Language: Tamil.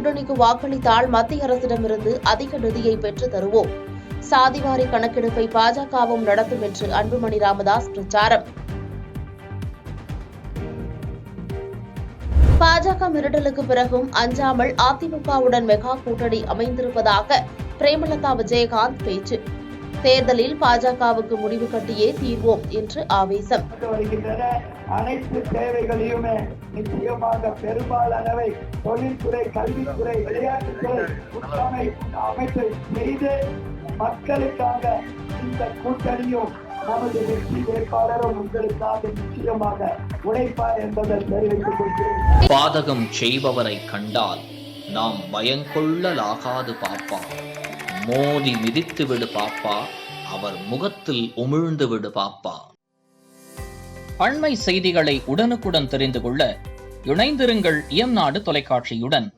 கூட்டணிக்கு வாக்களித்தால் மத்திய அரசிடமிருந்து அதிக நிதியை பெற்றுத் தருவோம். சாதிவாரி கணக்கெடுப்பை பாஜகவும் நடத்தும் என்று அன்புமணி ராமதாஸ் பிரச்சாரம். பாஜக மிரட்டலுக்கு பிறகும் அஞ்சாமல் அதிமுகவுடன் மெகா கூட்டணி அமைந்திருப்பதாக பிரேமலதா விஜயகாந்த் பேச்சு. தேர்தலில் பாஜகவுக்கு முடிவு கட்டியே தீர்வோம் என்று ஆவேசம். அனைத்து தேவைகளையுமே நிச்சயமாக பெரும்பாலானவை தொழில்துறை, கல்வித்துறை, விளையாட்டுத்துறை, அமைச்சை செய்து மக்களுக்காக இந்த கூட்டணியும் நமது வெற்றி வேட்பாளரும் உங்களுக்காக நிச்சயமாக உழைப்பார் என்பதை தெரிவித்துக் கொள்கிறேன். பாதகம் செய்பவரை கண்டால் நாம் பயங்கொள்ளலாகாது பாப்பா, மோதி மிதித்து விடு பாப்பா, அவர் முகத்தில் உமிழ்ந்து விடு பாப்பா. அண்மை செய்திகளை உடனுக்குடன் தெரிந்து கொள்ள இணைந்திருங்கள் இயம்நாடு தொலைக்காட்சியுடன்.